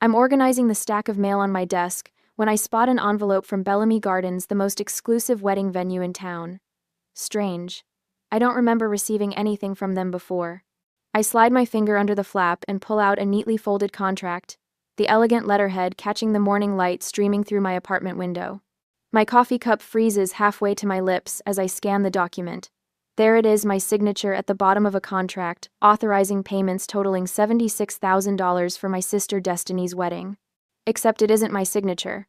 I'm organizing the stack of mail on my desk when I spot an envelope from Bellamy Gardens, the most exclusive wedding venue in town. Strange. I don't remember receiving anything from them before. I slide my finger under the flap and pull out a neatly folded contract, the elegant letterhead catching the morning light streaming through my apartment window. My coffee cup freezes halfway to my lips as I scan the document. There it is, my signature at the bottom of a contract, authorizing payments totaling $76,000 for my sister Destiny's wedding. Except it isn't my signature.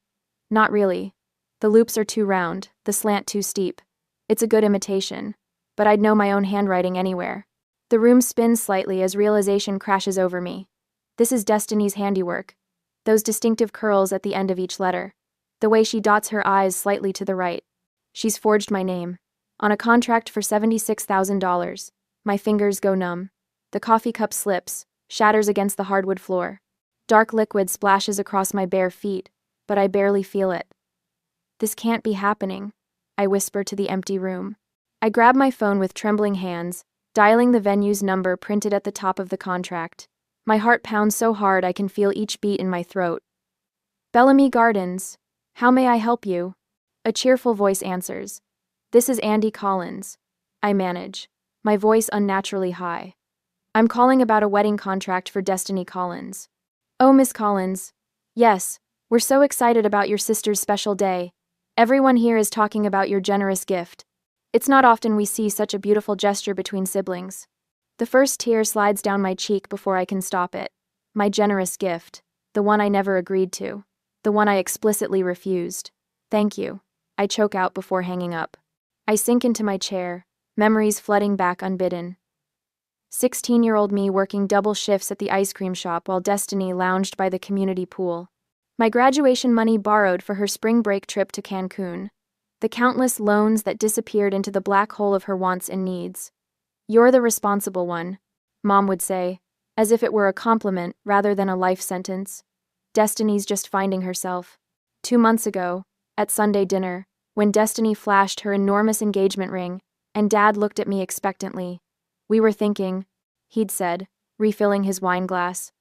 Not really. The loops are too round, the slant too steep. It's a good imitation, but I'd know my own handwriting anywhere. The room spins slightly as realization crashes over me. This is Destiny's handiwork. Those distinctive curls at the end of each letter. The way she dots her I's slightly to the right. She's forged my name. On a contract for $76,000. My fingers go numb. The coffee cup slips, shatters against the hardwood floor. Dark liquid splashes across my bare feet, but I barely feel it. This can't be happening, I whisper to the empty room. I grab my phone with trembling hands, dialing the venue's number printed at the top of the contract. My heart pounds so hard I can feel each beat in my throat. Bellamy Gardens. How may I help you? A cheerful voice answers. This is Andie Collins. I manage, my voice unnaturally high. I'm calling about a wedding contract for Destiny Collins. Oh, Miss Collins. Yes, we're so excited about your sister's special day. Everyone here is talking about your generous gift. It's not often we see such a beautiful gesture between siblings. The first tear slides down my cheek before I can stop it. My generous gift, the one I never agreed to. The one I explicitly refused. Thank you. I choke out before hanging up. I sink into my chair, memories flooding back unbidden. 16-year-old me working double shifts at the ice cream shop while Destiny lounged by the community pool. My graduation money borrowed for her spring break trip to Cancun. The countless loans that disappeared into the black hole of her wants and needs. You're the responsible one, Mom would say, as if it were a compliment rather than a life sentence. Destiny's just finding herself. 2 months ago, at Sunday dinner, when Destiny flashed her enormous engagement ring, and Dad looked at me expectantly. We were thinking, he'd said, refilling his wine glass.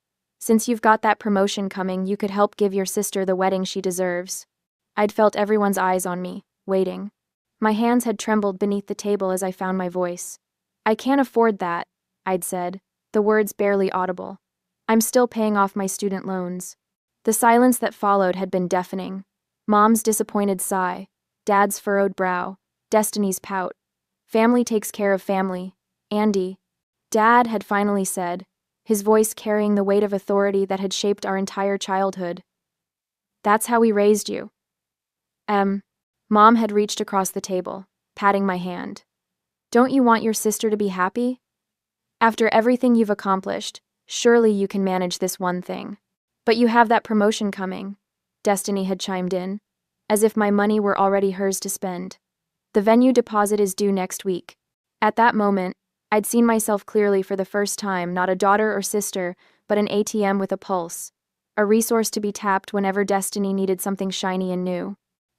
Since you've got that promotion coming, you could help give your sister the wedding she deserves. I'd felt everyone's eyes on me, waiting. My hands had trembled beneath the table as I found my voice. I can't afford that, I'd said, the words barely audible. I'm still paying off my student loans. The silence that followed had been deafening. Mom's disappointed sigh, Dad's furrowed brow, Destiny's pout. Family takes care of family. Andie. Dad had finally said, his voice carrying the weight of authority that had shaped our entire childhood. That's how we raised you. Mom had reached across the table, patting my hand. Don't you want your sister to be happy? After everything you've accomplished, surely you can manage this one thing. But you have that promotion coming, Destiny had chimed in, as if my money were already hers to spend. The venue deposit is due next week. At that moment, I'd seen myself clearly for the first time, not a daughter or sister, but an ATM with a pulse. A resource to be tapped whenever Destiny needed something shiny and new.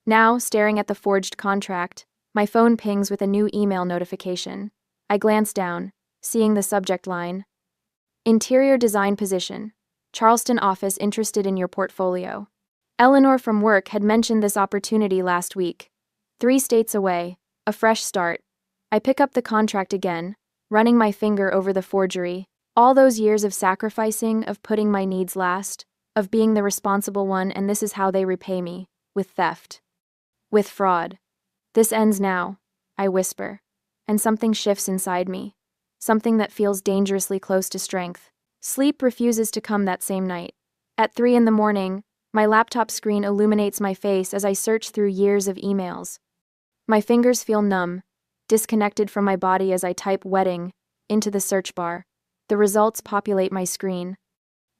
Now, staring at the forged contract, my phone pings with a new email notification. I glance down, seeing the subject line. Interior design position. Charleston office interested in your portfolio. Eleanor from work had mentioned this opportunity last week. 3 states away, a fresh start. I pick up the contract again, running my finger over the forgery. All those years of sacrificing, of putting my needs last, of being the responsible one, and this is how they repay me, with theft. With fraud. This ends now, I whisper, and something shifts inside me. Something that feels dangerously close to strength. Sleep refuses to come that same night. At 3 a.m, my laptop screen illuminates my face as I search through years of emails. My fingers feel numb, disconnected from my body as I type wedding into the search bar. The results populate my screen.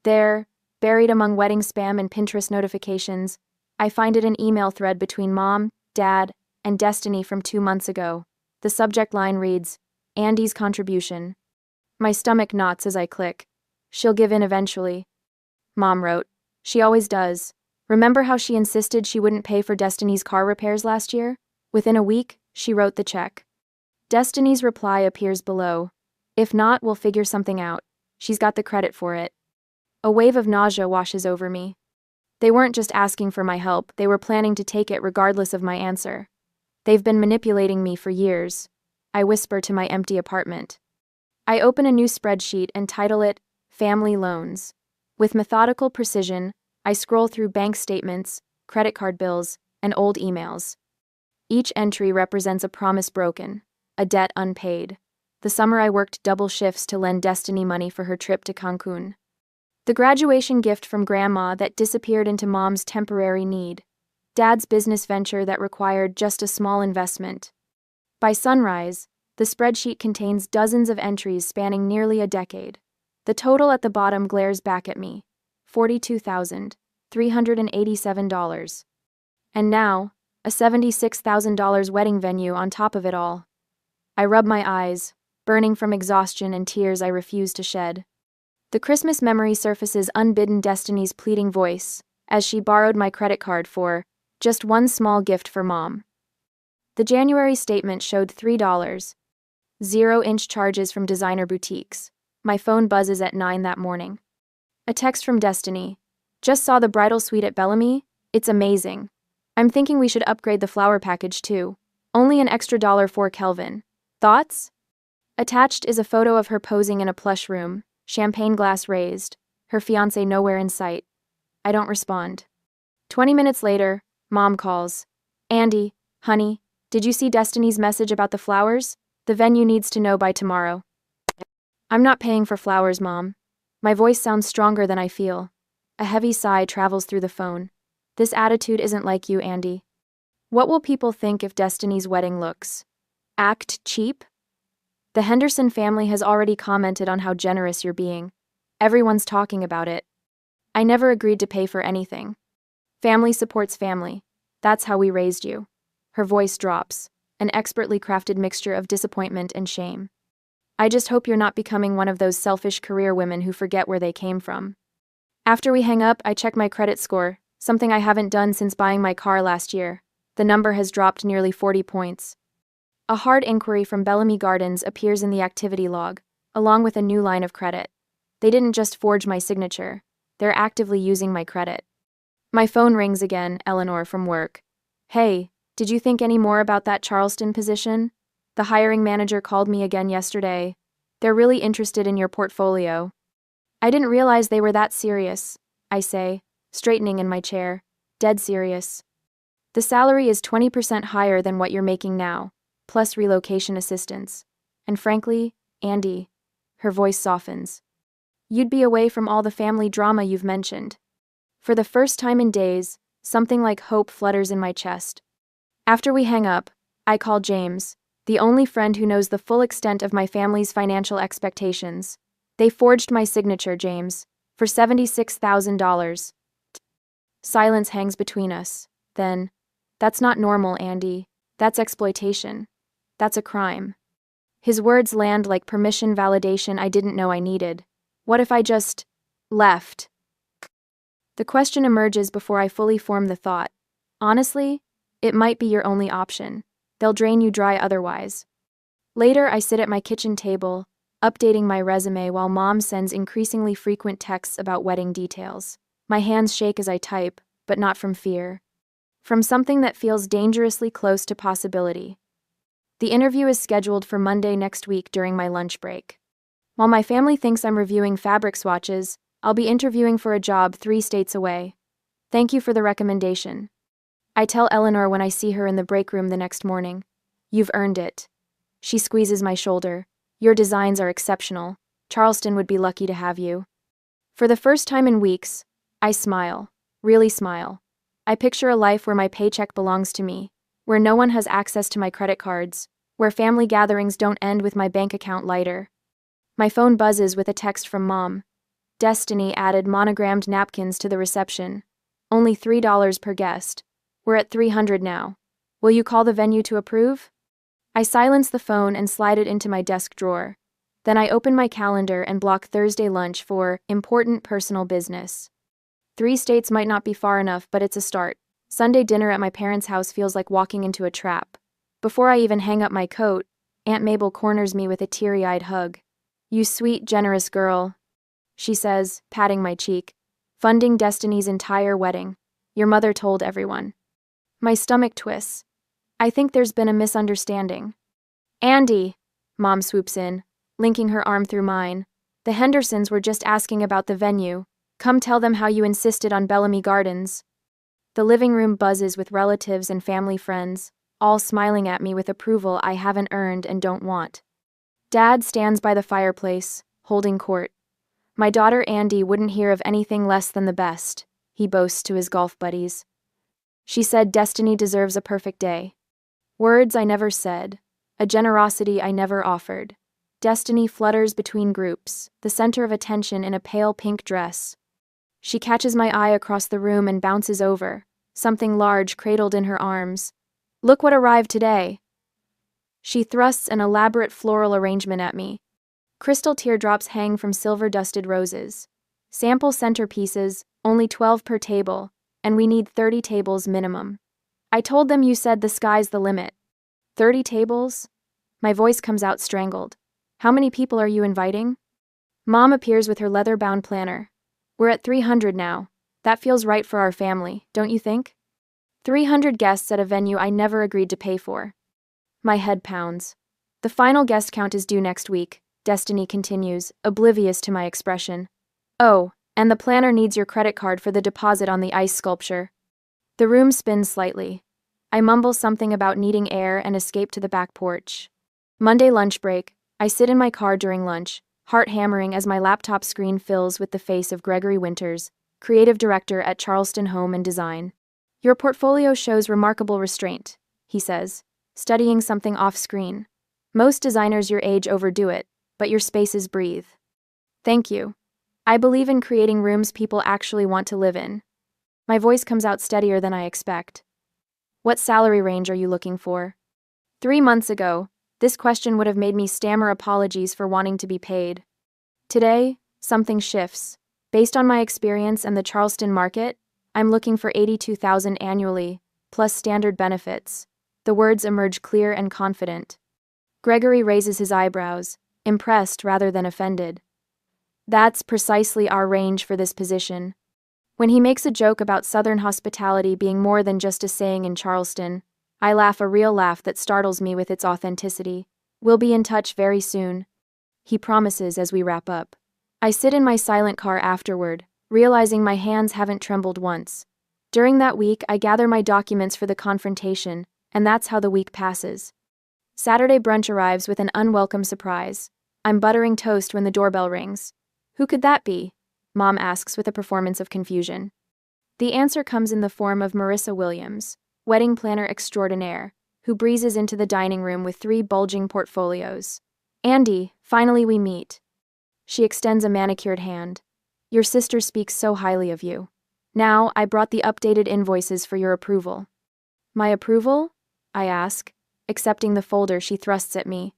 There, buried among wedding spam and Pinterest notifications, I find it an email thread between Mom, Dad, and Destiny from 2 months ago. The subject line reads, Andie's contribution. My stomach knots as I click. She'll give in eventually. Mom wrote, she always does. Remember how she insisted she wouldn't pay for Destiny's car repairs last year? Within a week, she wrote the check. Destiny's reply appears below. If not, we'll figure something out. She's got the credit for it. A wave of nausea washes over me. They weren't just asking for my help, they were planning to take it regardless of my answer. They've been manipulating me for years. I whisper to my empty apartment. I open a new spreadsheet and title it, Family Loans. With methodical precision, I scroll through bank statements, credit card bills, and old emails. Each entry represents a promise broken, a debt unpaid. The summer I worked double shifts to lend Destiny money for her trip to Cancun. The graduation gift from Grandma that disappeared into Mom's temporary need. Dad's business venture that required just a small investment. By sunrise, the spreadsheet contains dozens of entries spanning nearly a decade. The total at the bottom glares back at me. $42,387. And now, a $76,000 wedding venue on top of it all. I rub my eyes, burning from exhaustion and tears I refuse to shed. The Christmas memory surfaces unbidden Destiny's pleading voice, as she borrowed my credit card for just one small gift for Mom. The January statement showed $3. 0-inch charges from designer boutiques. My phone buzzes at 9 that morning. A text from Destiny. Just saw the bridal suite at Bellamy. It's amazing. I'm thinking we should upgrade the flower package too. Only an extra $4 Kelvin. Thoughts? Attached is a photo of her posing in a plush room, champagne glass raised, her fiancé nowhere in sight. I don't respond. 20 minutes later, Mom calls. Andie, honey, did you see Destiny's message about the flowers? The venue needs to know by tomorrow. I'm not paying for flowers, Mom. My voice sounds stronger than I feel. A heavy sigh travels through the phone. This attitude isn't like you, Andie. What will people think if Destiny's wedding looks? Act cheap? The Henderson family has already commented on how generous you're being. Everyone's talking about it. I never agreed to pay for anything. Family supports family. That's how we raised you. Her voice drops, an expertly crafted mixture of disappointment and shame. I just hope you're not becoming one of those selfish career women who forget where they came from. After we hang up, I check my credit score, something I haven't done since buying my car last year. The number has dropped nearly 40 points. A hard inquiry from Bellamy Gardens appears in the activity log, along with a new line of credit. They didn't just forge my signature, they're actively using my credit. My phone rings again, Eleanor from work. Hey, did you think any more about that Charleston position? The hiring manager called me again yesterday. They're really interested in your portfolio. I didn't realize they were that serious, I say, straightening in my chair. Dead serious. The salary is 20% higher than what you're making now, plus relocation assistance. And frankly, Andie, her voice softens. You'd be away from all the family drama you've mentioned. For the first time in days, something like hope flutters in my chest. After we hang up, I call James, the only friend who knows the full extent of my family's financial expectations. They forged my signature, James, for $76,000. Silence hangs between us. Then, that's not normal, Andie. That's exploitation. That's a crime. His words land like permission validation I didn't know I needed. What if I just left? The question emerges before I fully form the thought. Honestly, it might be your only option. They'll drain you dry otherwise. Later, I sit at my kitchen table, updating my resume while Mom sends increasingly frequent texts about wedding details. My hands shake as I type, but not from fear. From something that feels dangerously close to possibility. The interview is scheduled for Monday next week during my lunch break. While my family thinks I'm reviewing fabric swatches, I'll be interviewing for a job 3 states away. Thank you for the recommendation. I tell Eleanor when I see her in the break room the next morning. You've earned it. She squeezes my shoulder. Your designs are exceptional. Charleston would be lucky to have you. For the first time in weeks, I smile. Really smile. I picture a life where my paycheck belongs to me, where no one has access to my credit cards, where family gatherings don't end with my bank account lighter. My phone buzzes with a text from Mom. Destiny added monogrammed napkins to the reception. Only $3 per guest. We're at $300 now. Will you call the venue to approve? I silence the phone and slide it into my desk drawer. Then I open my calendar and block Thursday lunch for important personal business. 3 states might not be far enough, but it's a start. Sunday dinner at my parents' house feels like walking into a trap. Before I even hang up my coat, Aunt Mabel corners me with a teary-eyed hug. You sweet, generous girl. she says, patting my cheek. Funding Destiny's entire wedding. Your mother told everyone. My stomach twists. I think there's been a misunderstanding. Andie, Mom swoops in, linking her arm through mine. The Hendersons were just asking about the venue. Come tell them how you insisted on Bellamy Gardens. The living room buzzes with relatives and family friends, all smiling at me with approval I haven't earned and don't want. Dad stands by the fireplace, holding court. My daughter Andie wouldn't hear of anything less than the best, he boasts to his golf buddies. She said Destiny deserves a perfect day. Words I never said, a generosity I never offered. Destiny flutters between groups, the center of attention in a pale pink dress. She catches my eye across the room and bounces over, something large cradled in her arms. Look what arrived today. She thrusts an elaborate floral arrangement at me. Crystal teardrops hang from silver-dusted roses. Sample centerpieces, only 12 per table, and we need 30 tables minimum. I told them you said the sky's the limit. 30 tables? My voice comes out strangled. How many people are you inviting? Mom appears with her leather-bound planner. We're at 300 now. That feels right for our family, don't you think? 300 guests at a venue I never agreed to pay for. My head pounds. The final guest count is due next week, Destiny continues, oblivious to my expression. Oh, and the planner needs your credit card for the deposit on the ice sculpture. The room spins slightly. I mumble something about needing air and escape to the back porch. Monday lunch break. I sit in my car during lunch, heart hammering as my laptop screen fills with the face of Gregory Winters, creative director at Charleston Home and Design. Your portfolio shows remarkable restraint, he says, studying something off-screen. Most designers your age overdo it, but your spaces breathe. Thank you. I believe in creating rooms people actually want to live in. My voice comes out steadier than I expect. What salary range are you looking for? 3 months ago, this question would have made me stammer apologies for wanting to be paid. Today, something shifts. Based on my experience and the Charleston market, I'm looking for $82,000 annually, plus standard benefits. The words emerge clear and confident. Gregory raises his eyebrows, impressed rather than offended. That's precisely our range for this position. When he makes a joke about Southern hospitality being more than just a saying in Charleston, I laugh a real laugh that startles me with its authenticity. We'll be in touch very soon, he promises as we wrap up. I sit in my silent car afterward, realizing my hands haven't trembled once. During that week, I gather my documents for the confrontation, and that's how the week passes. Saturday brunch arrives with an unwelcome surprise. I'm buttering toast when the doorbell rings. Who could that be? Mom asks with a performance of confusion. The answer comes in the form of Marissa Williams, wedding planner extraordinaire, who breezes into the dining room with 3 bulging portfolios. Andie, finally we meet. She extends a manicured hand. Your sister speaks so highly of you. Now, I brought the updated invoices for your approval. My approval? I ask, accepting the folder she thrusts at me.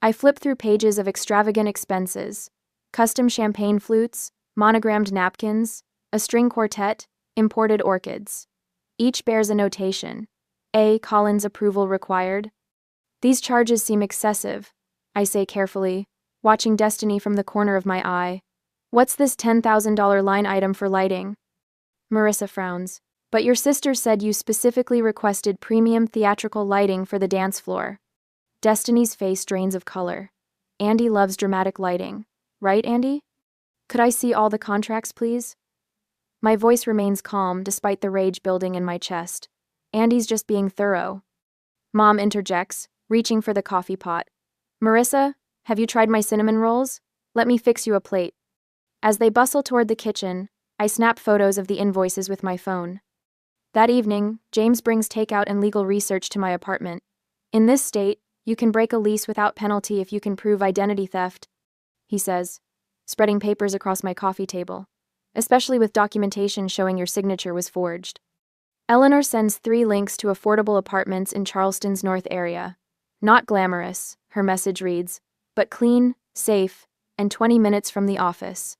I flip through pages of extravagant expenses. Custom champagne flutes, monogrammed napkins, a string quartet, imported orchids. Each bears a notation. A. Collins approval required. These charges seem excessive, I say carefully, watching Destiny from the corner of my eye. What's this $10,000 line item for lighting? Marissa frowns. But your sister said you specifically requested premium theatrical lighting for the dance floor. Destiny's face drains of color. Andie loves dramatic lighting. Right, Andie? Could I see all the contracts, please? My voice remains calm despite the rage building in my chest. Andie's just being thorough. Mom interjects, reaching for the coffee pot. Marissa, have you tried my cinnamon rolls? Let me fix you a plate. As they bustle toward the kitchen, I snap photos of the invoices with my phone. That evening, James brings takeout and legal research to my apartment. In this state, you can break a lease without penalty if you can prove identity theft, he says, spreading papers across my coffee table, especially with documentation showing your signature was forged. Eleanor sends 3 links to affordable apartments in Charleston's north area. Not glamorous, her message reads, but clean, safe, and 20 minutes from the office.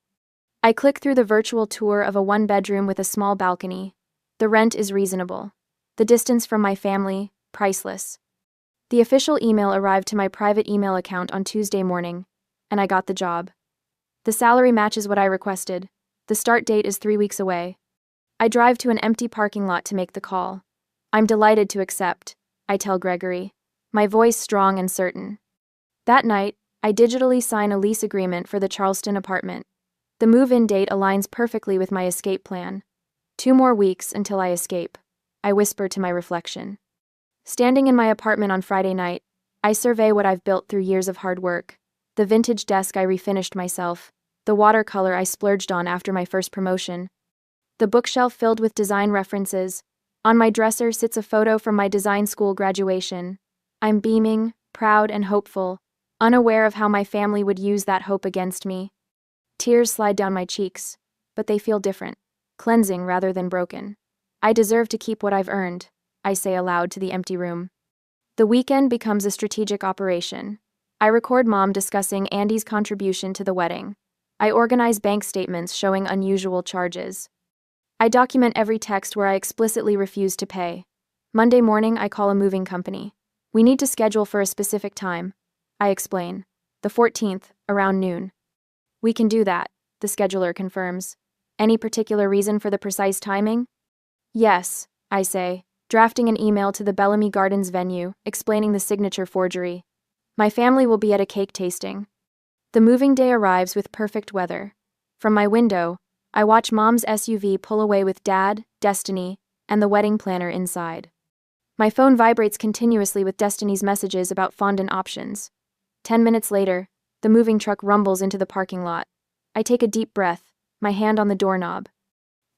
I click through the virtual tour of a 1-bedroom with a small balcony. The rent is reasonable. The distance from my family, priceless. The official email arrived to my private email account on Tuesday morning, and I got the job. The salary matches what I requested. The start date is 3 weeks away. I drive to an empty parking lot to make the call. I'm delighted to accept, I tell Gregory, my voice strong and certain. That night, I digitally sign a lease agreement for the Charleston apartment. The move-in date aligns perfectly with my escape plan. 2 more weeks until I escape, I whisper to my reflection. Standing in my apartment on Friday night, I survey what I've built through years of hard work. The vintage desk I refinished myself, the watercolor I splurged on after my first promotion, the bookshelf filled with design references. On my dresser sits a photo from my design school graduation. I'm beaming, proud and hopeful, unaware of how my family would use that hope against me. Tears slide down my cheeks, but they feel different, cleansing rather than broken. I deserve to keep what I've earned, I say aloud to the empty room. The weekend becomes a strategic operation. I record Mom discussing Andie's contribution to the wedding. I organize bank statements showing unusual charges. I document every text where I explicitly refuse to pay. Monday morning, I call a moving company. We need to schedule for a specific time. I explain. The 14th, around noon. We can do that, the scheduler confirms. Any particular reason for the precise timing? Yes, I say, drafting an email to the Bellamy Gardens venue, explaining the signature forgery. My family will be at a cake tasting. The moving day arrives with perfect weather. From my window, I watch Mom's SUV pull away with Dad, Destiny, and the wedding planner inside. My phone vibrates continuously with Destiny's messages about fondant options. 10 minutes later, the moving truck rumbles into the parking lot. I take a deep breath, my hand on the doorknob.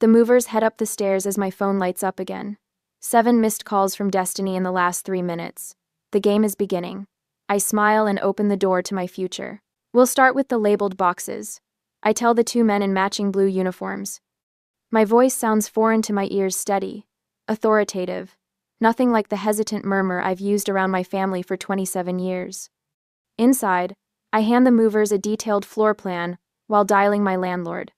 The movers head up the stairs as my phone lights up again. 7 missed calls from Destiny in the last 3 minutes. The game is beginning. I smile and open the door to my future. We'll start with the labeled boxes, I tell the 2 men in matching blue uniforms. My voice sounds foreign to my ears, steady, authoritative, nothing like the hesitant murmur I've used around my family for 27 years. Inside, I hand the movers a detailed floor plan while dialing my landlord.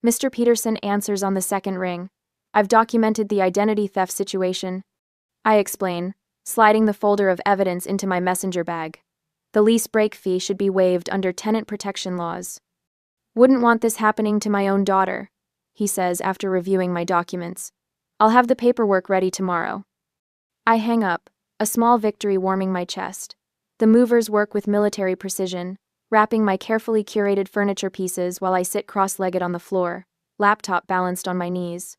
Mr. Peterson answers on the second ring. I've documented the identity theft situation, I explain, sliding the folder of evidence into my messenger bag. The lease break fee should be waived under tenant protection laws. Wouldn't want this happening to my own daughter, he says after reviewing my documents. I'll have the paperwork ready tomorrow. I hang up, a small victory warming my chest. The movers work with military precision, wrapping my carefully curated furniture pieces while I sit cross-legged on the floor, laptop balanced on my knees.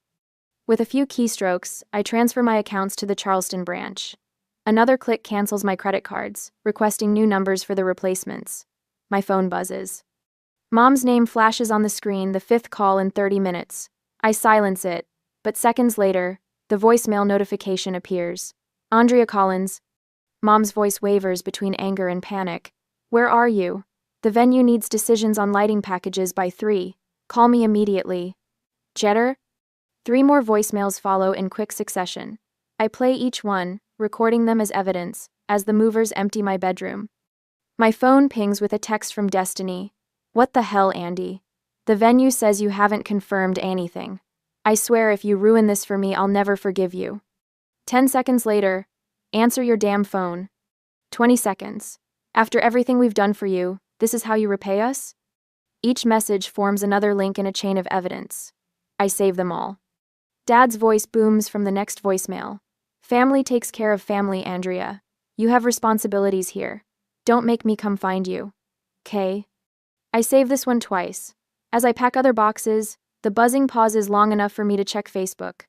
With a few keystrokes, I transfer my accounts to the Charleston branch. Another click cancels my credit cards, requesting new numbers for the replacements. My phone buzzes. Mom's name flashes on the screen, the 5th call in 30 minutes. I silence it, but seconds later, the voicemail notification appears. Andie Collins. Mom's voice wavers between anger and panic. Where are you? The venue needs decisions on lighting packages by 3. Call me immediately. Jetter? 3 more voicemails follow in quick succession. I play each one, recording them as evidence, as the movers empty my bedroom. My phone pings with a text from Destiny. What the hell, Andie? The venue says you haven't confirmed anything. I swear if you ruin this for me, I'll never forgive you. 10 seconds later, answer your damn phone. 20 seconds. After everything we've done for you, this is how you repay us? Each message forms another link in a chain of evidence. I save them all. Dad's voice booms from the next voicemail. Family takes care of family, Andrea. You have responsibilities here. Don't make me come find you. K. I save this one twice. As I pack other boxes, the buzzing pauses long enough for me to check Facebook.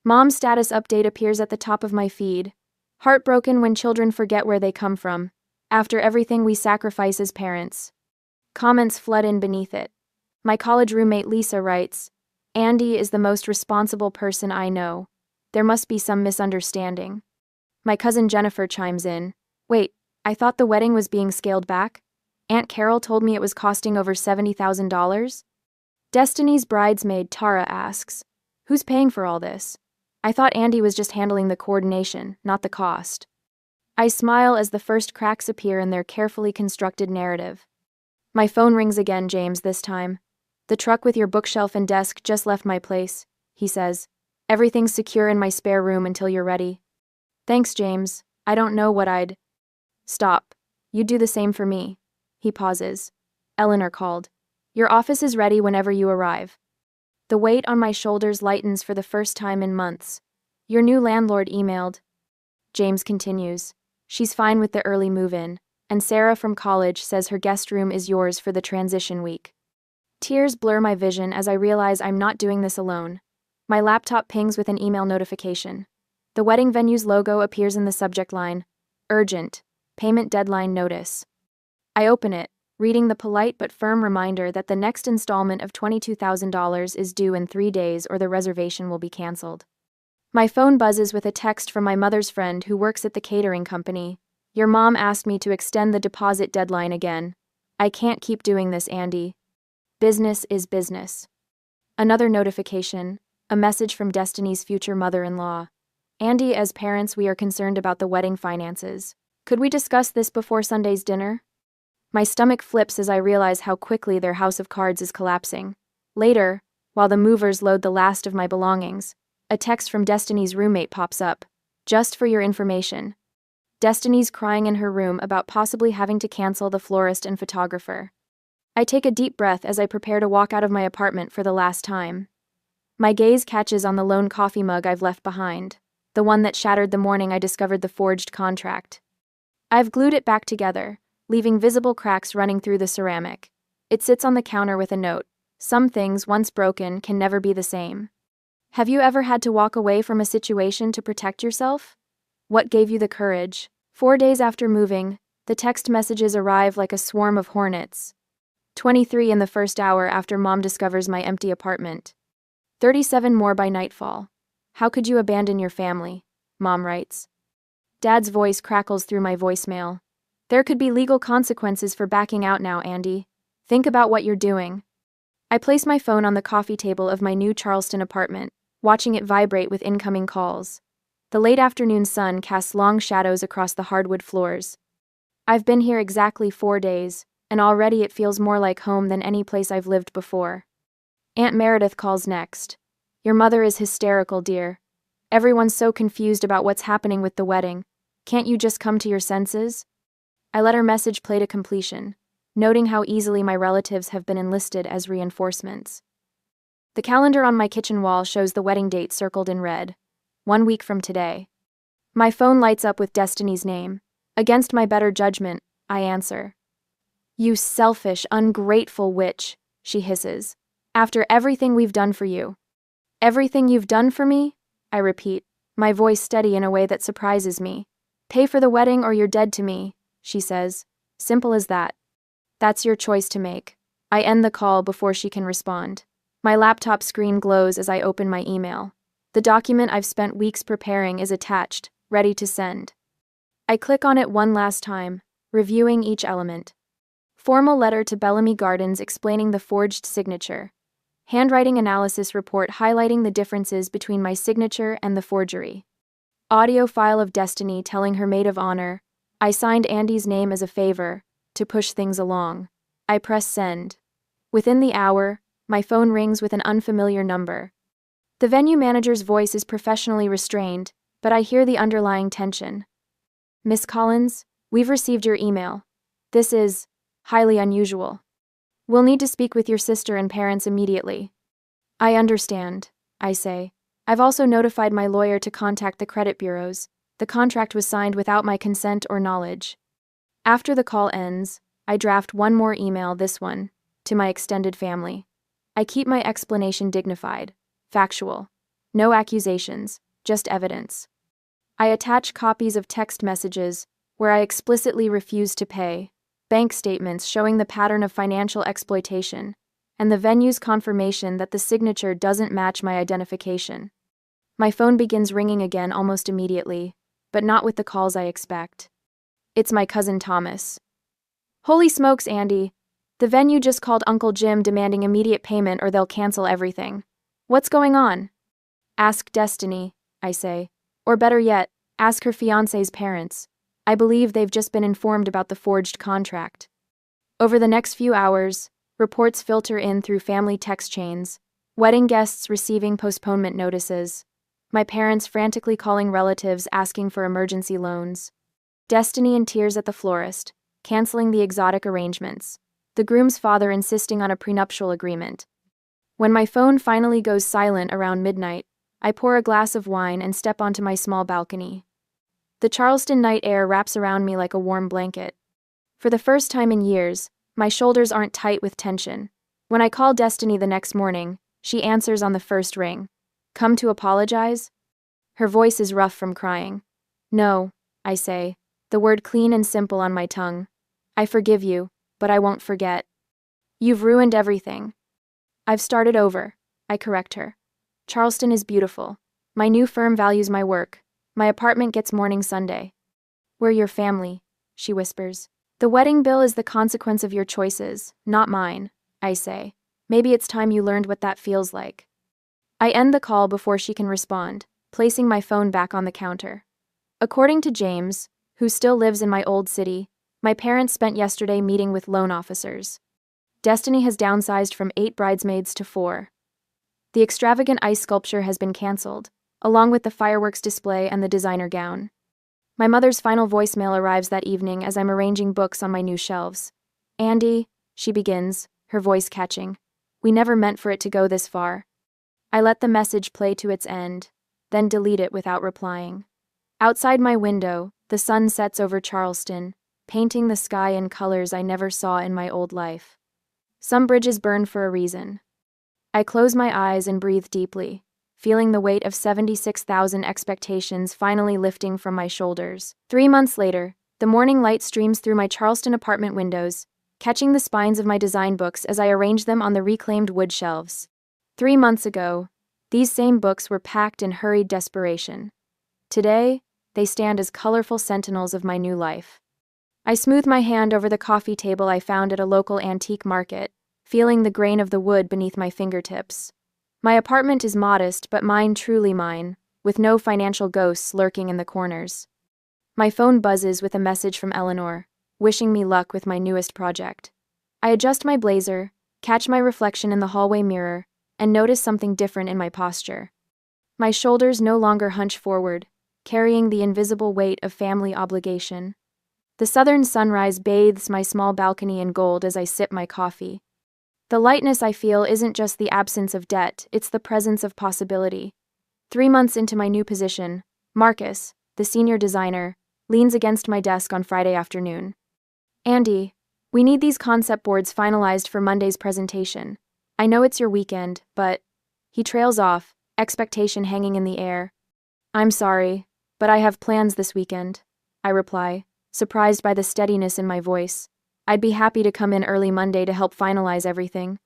Mom's status update appears at the top of my feed. Heartbroken when children forget where they come from, after everything we sacrifice as parents. Comments flood in beneath it. My college roommate Lisa writes, Andie is the most responsible person I know. There must be some misunderstanding. My cousin Jennifer chimes in. Wait, I thought the wedding was being scaled back? Aunt Carol told me it was costing over $70,000. Destiny's bridesmaid Tara asks, who's paying for all this? I thought Andie was just handling the coordination, not the cost. I smile as the first cracks appear in their carefully constructed narrative. My phone rings again, James, this time. The truck with your bookshelf and desk just left my place, he says. Everything's secure in my spare room until you're ready. Thanks, James. I don't know what I'd... Stop. You'd do the same for me. He pauses. Eleanor called. Your office is ready whenever you arrive. The weight on my shoulders lightens for the first time in months. Your new landlord emailed. James continues. She's fine with the early move-in, and Sarah from college says her guest room is yours for the transition week. Tears blur my vision as I realize I'm not doing this alone. My laptop pings with an email notification. The wedding venue's logo appears in the subject line. Urgent. Payment deadline notice. I open it, reading the polite but firm reminder that the next installment of $22,000 is due in 3 days or the reservation will be canceled. My phone buzzes with a text from my mother's friend who works at the catering company. Your mom asked me to extend the deposit deadline again. I can't keep doing this, Andie. Business is business. Another notification, a message from Destiny's future mother-in-law. Andie, as parents, we are concerned about the wedding finances. Could we discuss this before Sunday's dinner? My stomach flips as I realize how quickly their house of cards is collapsing. Later, while the movers load the last of my belongings, a text from Destiny's roommate pops up. Just for your information. Destiny's crying in her room about possibly having to cancel the florist and photographer. I take a deep breath as I prepare to walk out of my apartment for the last time. My gaze catches on the lone coffee mug I've left behind, the one that shattered the morning I discovered the forged contract. I've glued it back together, leaving visible cracks running through the ceramic. It sits on the counter with a note. Some things, once broken, can never be the same. Have you ever had to walk away from a situation to protect yourself? What gave you the courage? 4 days after moving, the text messages arrive like a swarm of hornets. 23 in the first hour after Mom discovers my empty apartment. 37 more by nightfall. How could you abandon your family? Mom writes. Dad's voice crackles through my voicemail. There could be legal consequences for backing out now, Andie. Think about what you're doing. I place my phone on the coffee table of my new Charleston apartment, watching it vibrate with incoming calls. The late afternoon sun casts long shadows across the hardwood floors. I've been here exactly 4 days, and already it feels more like home than any place I've lived before. Aunt Meredith calls next. Your mother is hysterical, dear. Everyone's so confused about what's happening with the wedding. Can't you just come to your senses? I let her message play to completion, noting how easily my relatives have been enlisted as reinforcements. The calendar on my kitchen wall shows the wedding date circled in red. 1 week from today. My phone lights up with Destiny's name. Against my better judgment, I answer. You selfish, ungrateful witch, she hisses. After everything we've done for you. Everything you've done for me? I repeat, my voice steady in a way that surprises me. Pay for the wedding or you're dead to me, she says. Simple as that. That's your choice to make. I end the call before she can respond. My laptop screen glows as I open my email. The document I've spent weeks preparing is attached, ready to send. I click on it one last time, reviewing each element. Formal letter to Bellamy Gardens explaining the forged signature. Handwriting analysis report highlighting the differences between my signature and the forgery. Audio file of Destiny telling her maid of honor, I signed Andie's name as a favor, to push things along. I press send. Within the hour, my phone rings with an unfamiliar number. The venue manager's voice is professionally restrained, but I hear the underlying tension. Miss Collins, we've received your email. This is highly unusual. We'll need to speak with your sister and parents immediately. I understand, I say. I've also notified my lawyer to contact the credit bureaus. The contract was signed without my consent or knowledge. After the call ends, I draft one more email, this one, to my extended family. I keep my explanation dignified, factual. No accusations, just evidence. I attach copies of text messages where I explicitly refuse to pay, bank statements showing the pattern of financial exploitation, and the venue's confirmation that the signature doesn't match my identification. My phone begins ringing again almost immediately, but not with the calls I expect. It's my cousin Thomas. Holy smokes, Andie. The venue just called Uncle Jim demanding immediate payment or they'll cancel everything. What's going on? Ask Destiny, I say. Or better yet, ask her fiancé's parents. I believe they've just been informed about the forged contract. Over the next few hours, reports filter in through family text chains, wedding guests receiving postponement notices, my parents frantically calling relatives asking for emergency loans, Destiny in tears at the florist, canceling the exotic arrangements, the groom's father insisting on a prenuptial agreement. When my phone finally goes silent around midnight, I pour a glass of wine and step onto my small balcony. The Charleston night air wraps around me like a warm blanket. For the first time in years, my shoulders aren't tight with tension. When I call Destiny the next morning, she answers on the first ring. "Come to apologize?" Her voice is rough from crying. "No," I say, the word clean and simple on my tongue. "I forgive you, but I won't forget. You've ruined everything." "I've started over," I correct her. "Charleston is beautiful. My new firm values my work. My apartment gets morning Sunday." "We're your family," she whispers. "The wedding bill is the consequence of your choices, not mine," I say. "Maybe it's time you learned what that feels like." I end the call before she can respond, placing my phone back on the counter. According to James, who still lives in my old city, my parents spent yesterday meeting with loan officers. Destiny has downsized from 8 bridesmaids to 4. The extravagant ice sculpture has been canceled, along with the fireworks display and the designer gown. My mother's final voicemail arrives that evening as I'm arranging books on my new shelves. "Andie," she begins, her voice catching. "We never meant for it to go this far." I let the message play to its end, then delete it without replying. Outside my window, the sun sets over Charleston, painting the sky in colors I never saw in my old life. Some bridges burn for a reason. I close my eyes and breathe deeply, feeling the weight of 76,000 expectations finally lifting from my shoulders. 3 months later, the morning light streams through my Charleston apartment windows, catching the spines of my design books as I arrange them on the reclaimed wood shelves. 3 months ago, these same books were packed in hurried desperation. Today, they stand as colorful sentinels of my new life. I smooth my hand over the coffee table I found at a local antique market, feeling the grain of the wood beneath my fingertips. My apartment is modest, but mine truly mine, with no financial ghosts lurking in the corners. My phone buzzes with a message from Eleanor, wishing me luck with my newest project. I adjust my blazer, catch my reflection in the hallway mirror, and notice something different in my posture. My shoulders no longer hunch forward, carrying the invisible weight of family obligation. The southern sunrise bathes my small balcony in gold as I sip my coffee. The lightness I feel isn't just the absence of debt, it's the presence of possibility. 3 months into my new position, Marcus, the senior designer, leans against my desk on Friday afternoon. "Andie, we need these concept boards finalized for Monday's presentation. I know it's your weekend, but..." He trails off, expectation hanging in the air. "I'm sorry, but I have plans this weekend," I reply, surprised by the steadiness in my voice. "I'd be happy to come in early Monday to help finalize everything."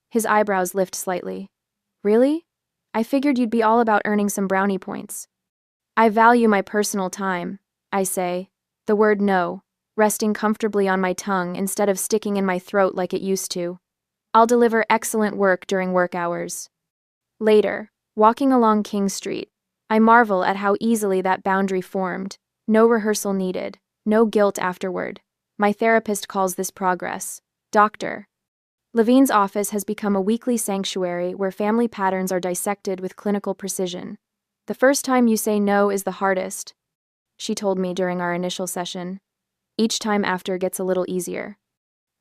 His eyebrows lift slightly. "Really? I figured you'd be all about earning some brownie points." "I value my personal time," I say, the word "no" resting comfortably on my tongue instead of sticking in my throat like it used to. "I'll deliver excellent work during work hours." Later, walking along King Street, I marvel at how easily that boundary formed. No rehearsal needed, no guilt afterward. My therapist calls this progress. Dr. Levine's office has become a weekly sanctuary where family patterns are dissected with clinical precision. "The first time you say no is the hardest," she told me during our initial session. Each time after gets a little easier.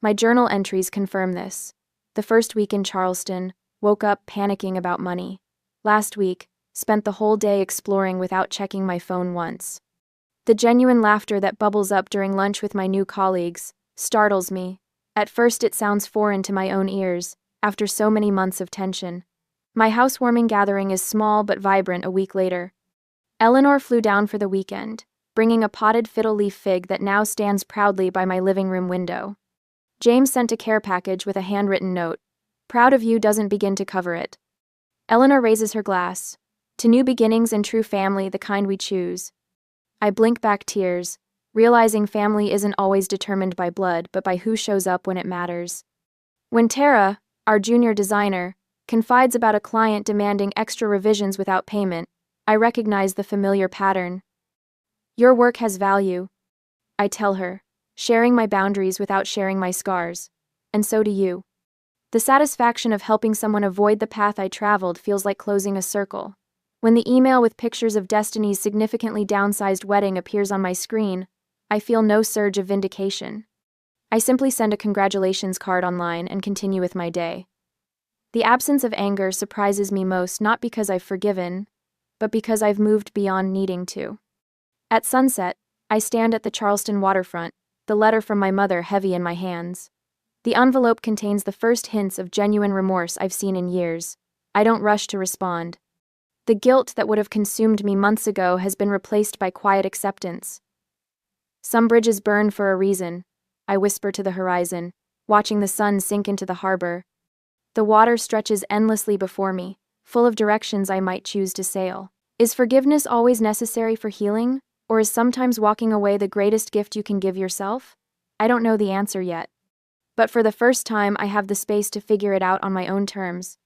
My journal entries confirm this. The first week in Charleston, woke up panicking about money. Last week, spent the whole day exploring without checking my phone once. The genuine laughter that bubbles up during lunch with my new colleagues startles me. At first it sounds foreign to my own ears, after so many months of tension. My housewarming gathering is small but vibrant a week later. Eleanor flew down for the weekend, bringing a potted fiddle leaf fig that now stands proudly by my living room window. James sent a care package with a handwritten note. "Proud of you" doesn't begin to cover it. Eleanor raises her glass. "To new beginnings and true family, the kind we choose." I blink back tears, realizing family isn't always determined by blood, but by who shows up when it matters. When Tara, our junior designer, confides about a client demanding extra revisions without payment, I recognize the familiar pattern. "Your work has value," I tell her, sharing my boundaries without sharing my scars. "And so do you." The satisfaction of helping someone avoid the path I traveled feels like closing a circle. When the email with pictures of Destiny's significantly downsized wedding appears on my screen, I feel no surge of vindication. I simply send a congratulations card online and continue with my day. The absence of anger surprises me most, not because I've forgiven, but because I've moved beyond needing to. At sunset, I stand at the Charleston waterfront, the letter from my mother heavy in my hands. The envelope contains the first hints of genuine remorse I've seen in years. I don't rush to respond. The guilt that would have consumed me months ago has been replaced by quiet acceptance. Some bridges burn for a reason, I whisper to the horizon, watching the sun sink into the harbor. The water stretches endlessly before me, full of directions I might choose to sail. Is forgiveness always necessary for healing, or is sometimes walking away the greatest gift you can give yourself? I don't know the answer yet. But for the first time, I have the space to figure it out on my own terms.